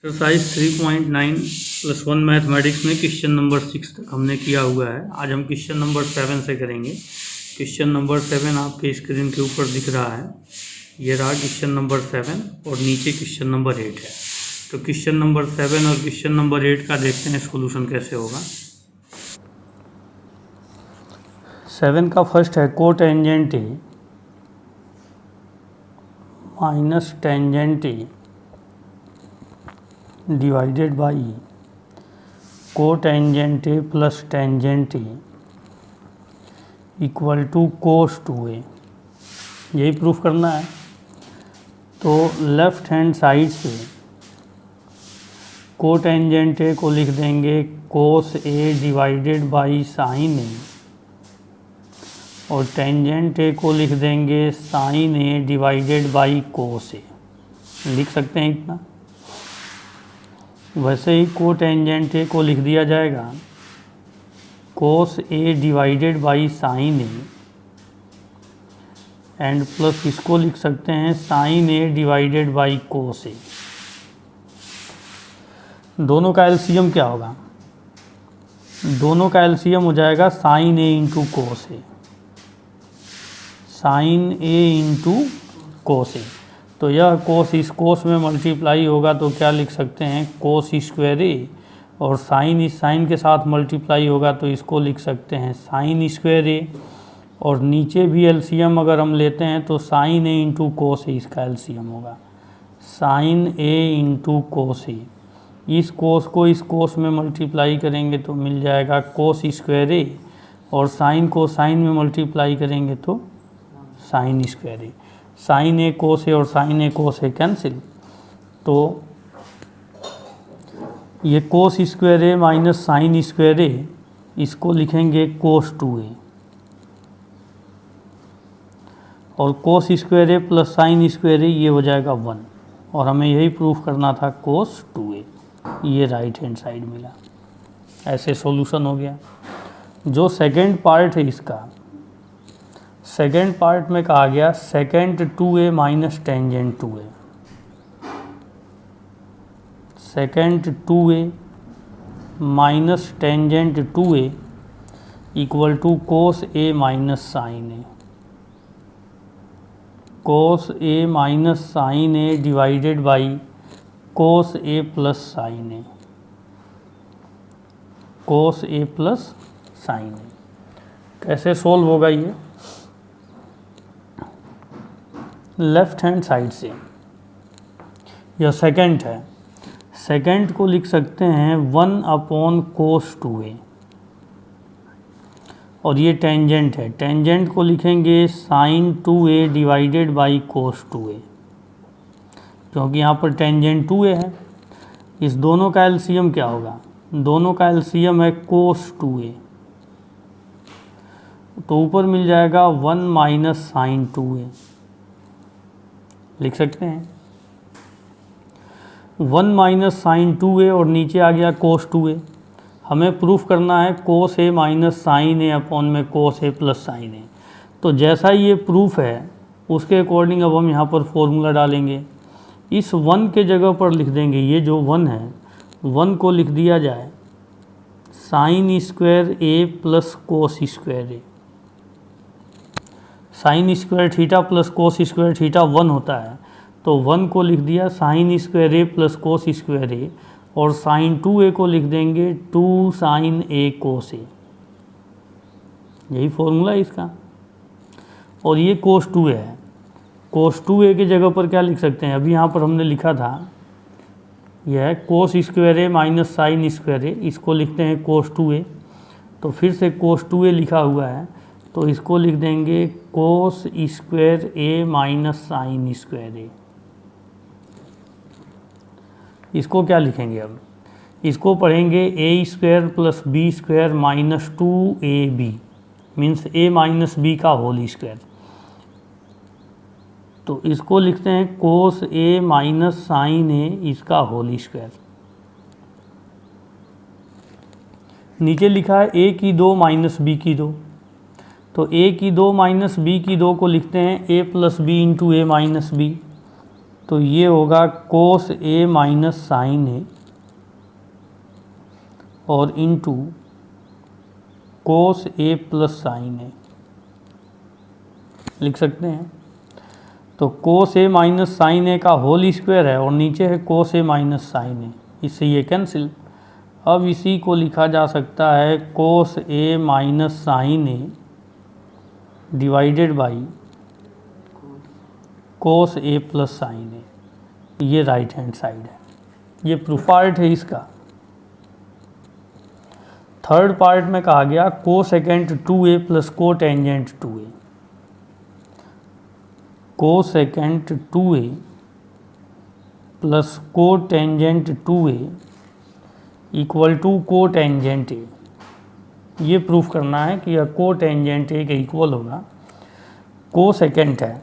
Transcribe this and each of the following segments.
Exercise 3.9+1 mathematics में question number 6 तक हमने किया हुआ है। आज हम क्वेश्चन नंबर 7 से करेंगे। क्वेश्चन नंबर 7 आपके स्क्रीन के ऊपर दिख रहा है। ये रहा क्वेश्चन नंबर 7 और नीचे क्वेश्चन नंबर 8 है। तो क्वेश्चन नंबर 7 और क्वेश्चन नंबर 8 का देखते हैं सोल्यूशन कैसे होगा। 7 का फर्स्ट है cotangent A minus tangent A divided by cotangent A plus tangent A equal to cos 2a। यही प्रूफ करना है। तो लेफ्ट हैंड साइड से कोटेंजेंट ए को लिख देंगे cos A divided by sine A और टेंजेंट ए को लिख देंगे sine A divided by cos A. लिख सकते हैं इतना। वैसे ही कोटेंजेंट ए को लिख दिया जाएगा cos A divided by sine A and plus इसको लिख सकते हैं sine A divided by cos A. दोनों का एलसीएम क्या होगा? दोनों का एलसीएम हो जाएगा sign A into cos A, sine A into cos ए। तो यह कोस इस कोस में मल्टीप्लाई होगा तो क्या लिख सकते हैं कोस स्क्वायर ए, और साइन इस साइन के साथ मल्टीप्लाई होगा तो इसको लिख सकते हैं साइन स्क्वायर ए। और नीचे भी एलसीएम अगर हम लेते हैं तो साइन ए इंटू कोस ए इसका एलसीएम होगा, साइन ए इंटू कोस ए। इस कोस को इस कोस में मल्टीप्लाई करेंगे तो मिल जाएगा कोस स्क्वायर ए, और साइन को साइन में मल्टीप्लाई करेंगे तो sign square A. Sine A cos ए और sign A cos A cancel, तो ये कोस square A minus sine square A, इसको लिखेंगे कोस 2a, और कोस square A plus sign square ए ये हो जाएगा 1, और हमें यही प्रूफ करना था कोस 2a। ये राइट हैंड साइड मिला। ऐसे सॉल्यूशन हो गया। जो सेकेंड पार्ट है इसका, सेकेंड पार्ट में कहा गया second 2a minus tangent 2a, second 2a minus tangent 2a equal to cos a minus sine A, cos a minus sine A divided by cos a plus sine A, cos a plus sine A. कैसे solve होगा ये? Left hand side से यह second है, second को लिख सकते हैं 1 अपॉन कोस 2a, और ये टेंजेंट है, टेंजेंट को लिखेंगे sign 2a divided by cos 2a, क्योंकि यहाँ पर टेंजेंट 2a है। इस दोनों का एलसीएम क्या होगा? दोनों का एलसीएम है कोस 2a, तो ऊपर मिल जाएगा 1 माइनस साइन 2a। लिख सकते हैं 1 माइनस साइन 2a और नीचे आ गया कोस 2a। हमें प्रूफ करना है cos A minus sine A upon में कोस ए प्लस साइन ए। तो जैसा ये प्रूफ है उसके अकॉर्डिंग अब हम यहाँ पर फॉर्मूला डालेंगे। इस 1 के जगह पर लिख देंगे, ये जो 1 है 1 को लिख दिया जाए sine square A plus cos square A. Sine square theta plus cos square theta 1 होता है, तो 1 को लिख दिया sine square A plus cos square A, और साइन 2a को लिख देंगे 2 साइन ए कोस ए। यही फॉर्मूला है इसका। और ये कोस 2a है, कोस 2a की जगह पर क्या लिख सकते हैं? अभी यहाँ पर हमने लिखा था यह है कोस square A minus sine square A, इसको लिखते हैं कोस 2a। तो फिर से कोस 2a लिखा हुआ है तो इसको लिख देंगे cos square A minus sine square A. इसको क्या लिखेंगे? अब इसको पढ़ेंगे A square plus B square minus 2ab, means A minus B का होल स्क्वायर। तो इसको लिखते हैं कोस ए माइनस साइन ए इसका होल स्क्वायर। नीचे लिखा है ए की 2 माइनस बी की 2, तो ए की 2 माइनस बी की 2 को लिखते हैं ए प्लस बी इंटू ए माइनस बी। तो ये होगा कोस ए माइनस साइन ए और into cos A plus sine ए लिख सकते हैं। तो कोस ए माइनस साइन ए का होल स्क्वायर है और नीचे है कोस ए माइनस साइन ए, इससे ये कैंसिल। अब इसी को लिखा जा सकता है cos A minus sine A divided by cos A plus sine A, ये राइट हैंड साइड है। ये प्रूफ पार्ट है इसका। थर्ड पार्ट में कहा गया को सेकेंड 2a प्लस को टेंजेंट 2a, को सेकेंड 2a प्लस को टेंजेंट 2a इक्वल टू को टेंजेंट ए। ये प्रूफ करना है कि यह को टेंजेंट ए के इक्वल होगा। को सेकेंड है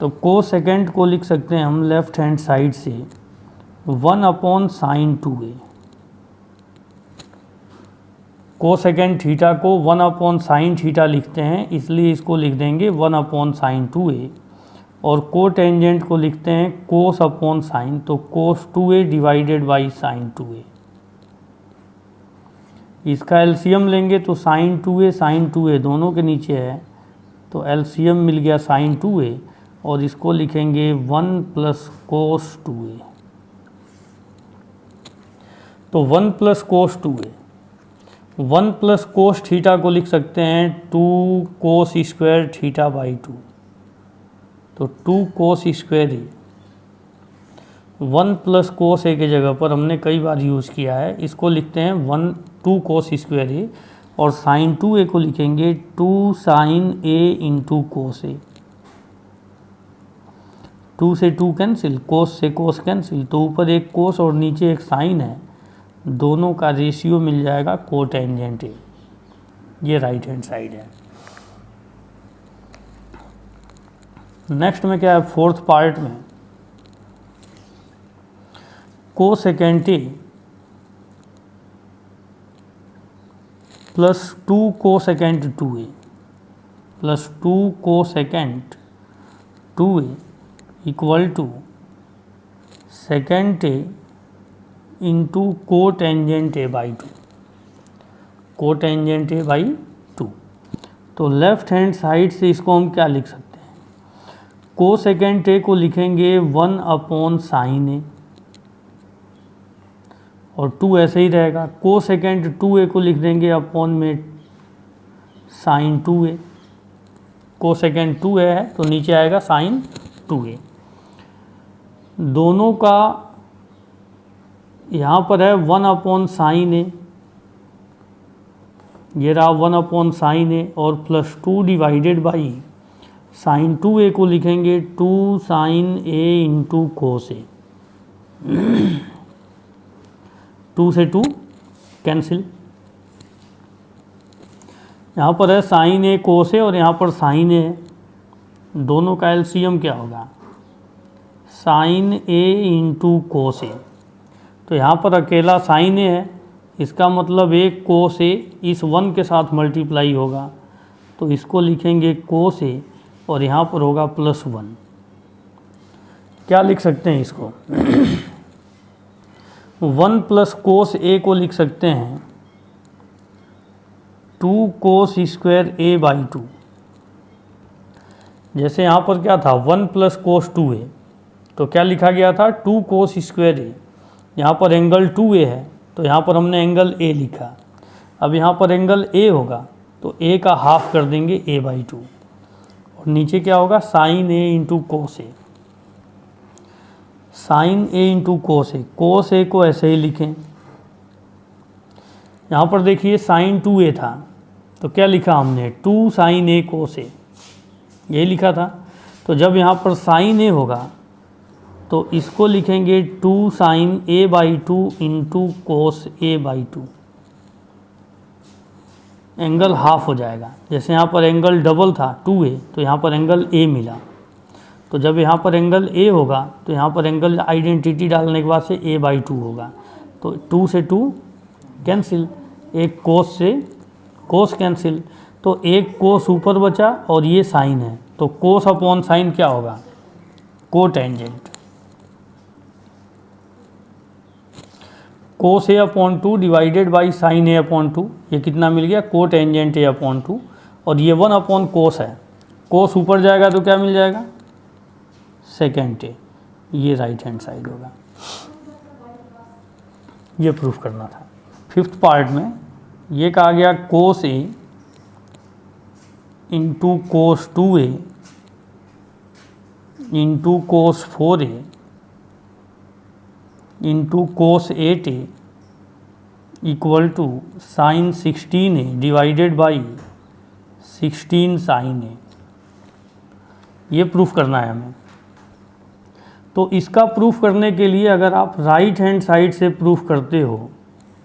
तो को सेकेंड को लिख सकते हैं हम लेफ्ट हैंड साइड से 1 अपॉन साइन 2a। को सेकेंड थीटा को 1 अपॉन साइन थीटा लिखते हैं, इसलिए इसको लिख देंगे 1 अपॉन साइन 2a। और को टेंजेंट को लिखते हैं कोस अपॉन साइन, तो कोस 2a divided by sign 2a। इसका एलसीएम लेंगे तो साइन 2a दोनों के नीचे है, तो एलसीएम मिल गया साइन 2a और इसको लिखेंगे 1 प्लस कोस 2a। तो 1 plus cos 2a, 1 plus cos theta को लिख सकते हैं 2 कोस स्क्वायर थीटा बाई 2। तो 2 कोस स्क्वायर ए, 1 प्लस कोस ए की जगह पर हमने कई बार यूज़ किया है, इसको लिखते हैं 2 कोस स्क्वायर ए और साइन 2a को लिखेंगे 2 साइन ए इंटू कोस ए। 2 से 2 कैंसिल, कोस से कोस कैंसिल, तो ऊपर एक कोस और नीचे एक साइन है, दोनों का रेशियो मिल जाएगा को टेंजेंट ए। ये राइट हैंड साइड है। नेक्स्ट में क्या है, फोर्थ पार्ट में को सेकेंट ए प्लस 2 को सेकेंट 2a प्लस 2 को secant 2a equal to secant a into cotangent a by 2, cotangent a by 2। तो लेफ्ट हैंड साइड से इसको हम क्या लिख सकते हैं, को सेकेंट ए को लिखेंगे 1 अपॉन साइन ए और 2 ऐसे ही रहेगा। को सेकेंड 2a को लिख देंगे अपॉन में साइन 2a, को सेकेंड 2a है तो नीचे आएगा साइन 2a। दोनों का यहाँ पर है 1 अपॉन साइन ए, ये रहा 1 अपॉन साइन ए और plus 2 divided by sign 2a को लिखेंगे 2 साइन ए इंटू कोस ए। 2 से 2 कैंसिल, यहाँ पर है साइन ए कोस ए और यहाँ पर साइन ए है, दोनों का एलसीएम क्या होगा, साइन ए इंटू कोस ए। तो यहाँ पर अकेला साइन ए है, इसका मतलब एक कोस ए इस 1 के साथ मल्टीप्लाई होगा, तो इसको लिखेंगे कोस ए और यहाँ पर होगा प्लस 1। क्या लिख सकते हैं इसको 1 प्लस कोस ए को लिख सकते हैं 2 कोस स्क्वायर ए बाई 2। जैसे यहाँ पर क्या था 1 प्लस कोस 2a, तो क्या लिखा गया था 2 कोस स्क्वायर ए। यहाँ पर एंगल 2a है तो यहाँ पर हमने एंगल a लिखा। अब यहाँ पर एंगल a होगा तो a का हाफ कर देंगे a बाई 2 और नीचे क्या होगा sine a into cos A, sine A into cos A. Cos A को ऐसे ही लिखें, यहाँ पर देखिए साइन 2a था तो क्या लिखा हमने 2 साइन ए कोस ए, यही लिखा था। तो जब यहाँ पर साइन ए होगा तो इसको लिखेंगे 2 sine a by 2 into cos a by 2, angle half हो जाएगा। जैसे यहाँ पर एंगल डबल था 2a तो यहाँ पर एंगल a मिला, तो जब यहाँ पर एंगल a होगा तो यहाँ पर एंगल आइडेंटिटी डालने के बाद से a बाई 2 होगा, तो 2 से 2 कैंसिल, एक कोस से कोस कैंसिल, तो एक कोस ऊपर बचा और ये साइन है, तो कोस अपॉन साइन क्या होगा को tangent. Cos A upon 2 divided by sine A upon 2, ये कितना मिल गया, को टेंजेंट ए अपॉन 2, और ये 1 अपॉन कोस है, कोस ऊपर जाएगा तो क्या मिल जाएगा, सेकेंड ए, ये राइट हैंड साइड होगा। ये प्रूफ करना था। फिफ्थ पार्ट में ये कहा गया cos A into cos 2a into cos 4a into cos 8a equal to sine 16a divided by 16 sine A. ये प्रूफ करना है हमें। तो इसका प्रूफ करने के लिए अगर आप राइट हैंड साइड से प्रूफ करते हो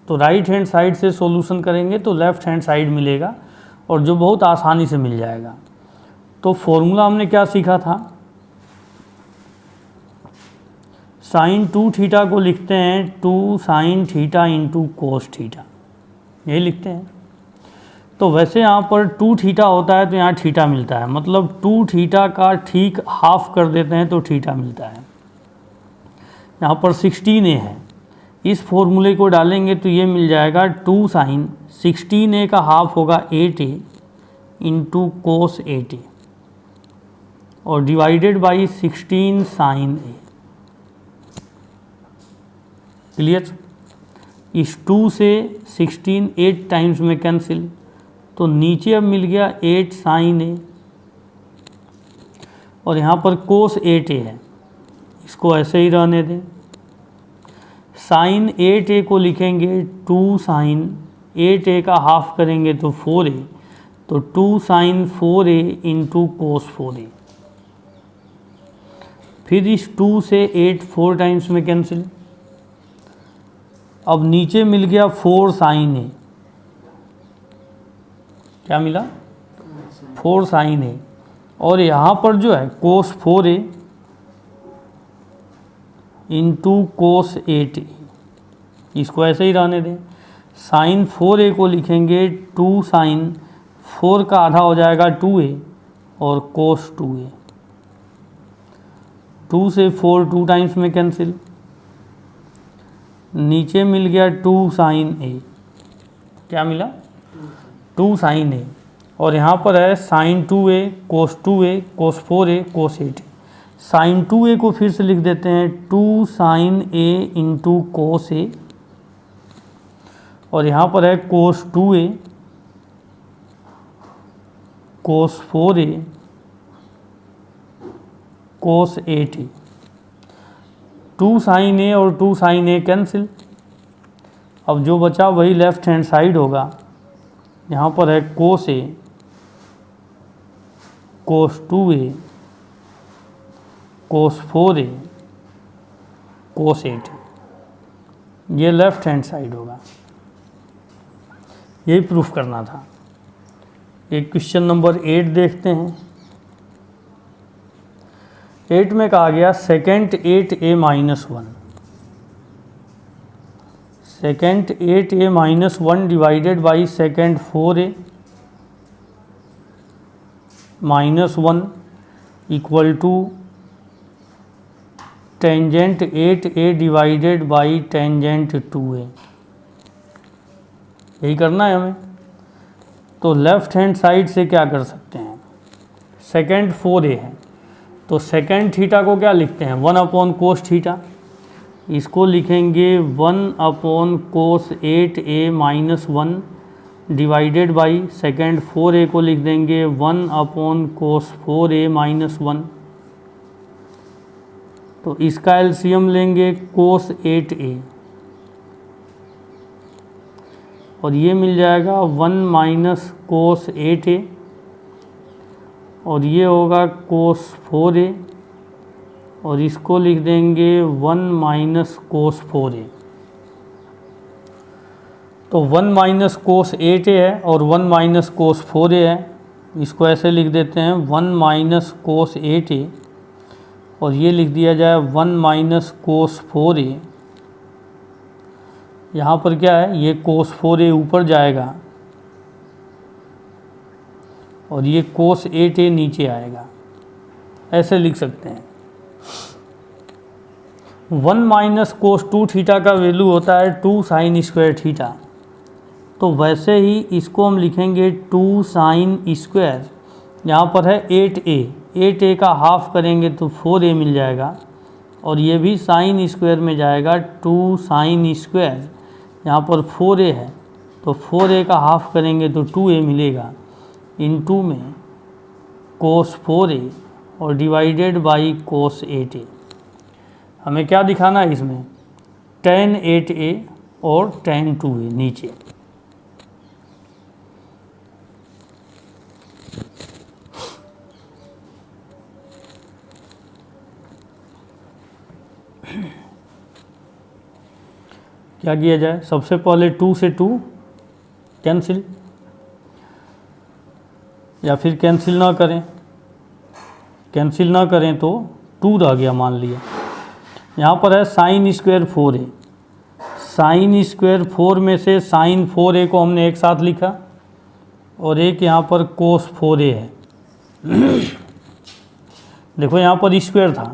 तो राइट हैंड साइड से सॉल्यूशन करेंगे तो लेफ़्ट हैंड साइड मिलेगा, और जो बहुत आसानी से मिल जाएगा। तो फॉर्मूला हमने क्या सीखा था, साइन 2 थीटा को लिखते हैं 2 sine theta into cos theta, यही लिखते हैं। तो वैसे यहाँ पर 2 थीटा होता है तो यहाँ थीटा मिलता है, मतलब 2 थीटा का ठीक हाफ कर देते हैं तो थीटा मिलता है। यहाँ पर 16a है, इस फॉर्मूले को डालेंगे तो ये मिल जाएगा 2 साइन 16a का हाफ होगा 8a इंटू कोस 8a और divided by 16 sine a. Clear. इस 2 से 16 8 टाइम्स में कैंसिल, तो नीचे अब मिल गया 8 साइन ए, और यहाँ पर कोस 8a है, इसको ऐसे ही रहने दें। साइन 8a को लिखेंगे 2 साइन 8a का हाफ करेंगे तो 4a, तो 2 sign 4a into cos 4a। फिर इस 2 से 8 4 टाइम्स में कैंसिल, अब नीचे मिल गया 4 साइन ए, क्या मिला 4 साइन ए, और यहाँ पर जो है कोस 4a इंटू कोस 8a, इसको ऐसे ही रहने दें। साइन 4a को लिखेंगे 2 साइन 4 का आधा हो जाएगा 2a और कोस 2a, 2 से 4 2 टाइम्स में कैंसिल, नीचे मिल गया 2 साइन ए, क्या मिला 2 साइन ए, और यहाँ पर है साइन 2a कोस 2a कोस 4a कोस 8a। साइन 2a को फिर से लिख देते हैं 2 sine a into cos a, और यहाँ पर है कोस 2a cos 4a cos 8a। 2 sine a और 2 साइन a कैंसिल, अब जो बचा वही लेफ्ट हैंड साइड होगा। यहाँ पर है कोस a cos 2a cos 4a cos 8a, ये लेफ्ट हैंड साइड होगा। यही प्रूफ करना था। एक क्वेश्चन नंबर 8 देखते हैं। 8 में कहा गया secant 8a minus 1, secant 8a minus 1 divided by secant 4a minus 1 equal to tangent 8a divided by tangent 2a। यही करना है हमें। तो लेफ्ट हैंड साइड से क्या कर सकते हैं, सेकेंड 4a है तो सेकेंड थीटा को क्या लिखते हैं 1 अपॉन कोस थीटा, इसको लिखेंगे 1 upon cos 8a minus 1 divided by secant 4a को लिख देंगे 1 अपॉन कोस 4a माइनस 1। तो इसका एलसीएम लेंगे कोस 8a, और ये मिल जाएगा 1 माइनस कोस 8a, और ये होगा कोस 4a, और इसको लिख देंगे 1 माइनस कोस 4a। तो 1 माइनस कोस 8a है और 1 माइनस कोस 4a है, इसको ऐसे लिख देते हैं 1 माइनस कोस 8a, और ये लिख दिया जाए 1 माइनस कोस 4a। यहाँ पर क्या है, ये कोस 4a ऊपर जाएगा और ये कोस 8a नीचे आएगा, ऐसे लिख सकते हैं। 1 माइनस कोस 2 थीटा का वैल्यू होता है 2 साइन स्क्वायर थीटा। तो वैसे ही इसको हम लिखेंगे 2 साइन स्क्वायर, यहाँ पर है 8a, 8a का हाफ करेंगे तो 4a मिल जाएगा, और ये भी साइन स्क्वायर में जाएगा 2 साइन स्क्वायर, यहाँ पर 4a है तो 4a का हाफ करेंगे तो 2a मिलेगा, इनटू में कोस 4a और डिवाइडेड बाई कोस 8a। हमें क्या दिखाना है इसमें, tan 8a और tan 2a नीचे। क्या किया जाए, सबसे पहले 2 से 2 कैंसिल, या फिर कैंसिल ना करें, कैंसिल ना करें तो 2 रह गया मान लिया। यहाँ पर है sine square 4a, sine square 4 में से साइन 4a को हमने एक साथ लिखा, और एक यहाँ पर कोस 4a है। देखो यहाँ पर स्क्वायर था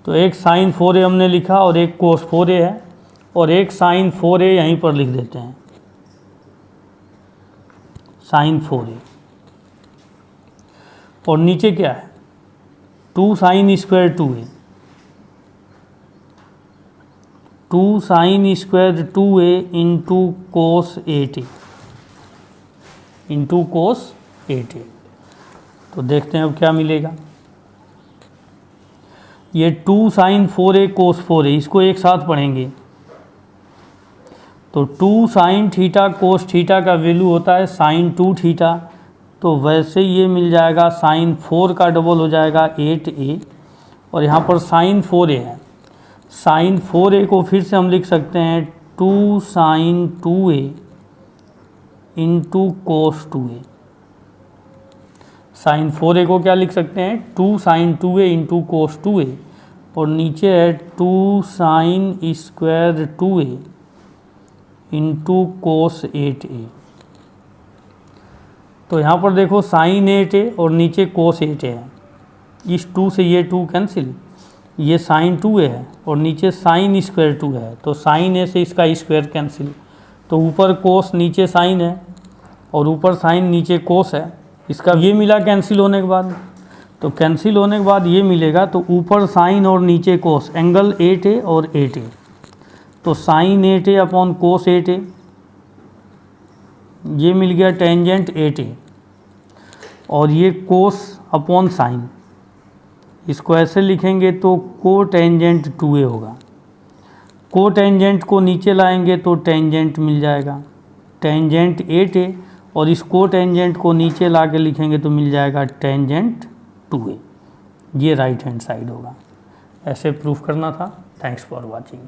तो एक साइन 4a हमने लिखा और एक कोस 4a है, और एक साइन 4a यहीं पर लिख देते हैं, साइन 4a। और नीचे क्या है, 2 sine square 2a, 2 sine square 2a into cos 8a, into cos 8a। तो देखते हैं अब क्या मिलेगा। ये 2 साइन 4a कोस 4a, इसको एक साथ पढ़ेंगे तो 2 साइन थीटा कोस थीटा का वैल्यू होता है साइन 2 थीटा, तो वैसे ये मिल जाएगा साइन 4 का डबल हो जाएगा 8a, और यहाँ पर साइन 4a है, साइन 4a को फिर से हम लिख सकते हैं 2 sign 2a into cos 2a। Sign 4a को क्या लिख सकते हैं, 2 sign 2a into cos 2a, और नीचे है 2 sine square 2a into cos 8a। तो यहाँ पर देखो साइन 8a और नीचे कोस 8a है, इस 2 से ये 2 कैंसिल, ये साइन 2a है और नीचे साइन स्क्वायर 2 है, तो साइन a से इसका स्क्वायर कैंसिल, तो ऊपर कोस नीचे साइन है, और ऊपर साइन नीचे कोस है, इसका ये मिला कैंसिल होने के बाद। तो कैंसिल होने के बाद ये मिलेगा, तो ऊपर साइन और नीचे कोस, एंगल 8a और 8a, तो साइन 8a अपॉन कोस 8a, ये मिल गया टेंजेंट 8a, और ये कोस अपॉन साइन, इसको ऐसे लिखेंगे तो को टेंजेंट 2a होगा। को टेंजेंट को नीचे लाएंगे तो टेंजेंट मिल जाएगा, टेंजेंट 8a, और इस को टेंजेंट को नीचे ला के लिखेंगे तो मिल जाएगा टेंजेंट 2a। ये राइट हैंड साइड होगा। ऐसे प्रूफ करना था। Thanks for watching.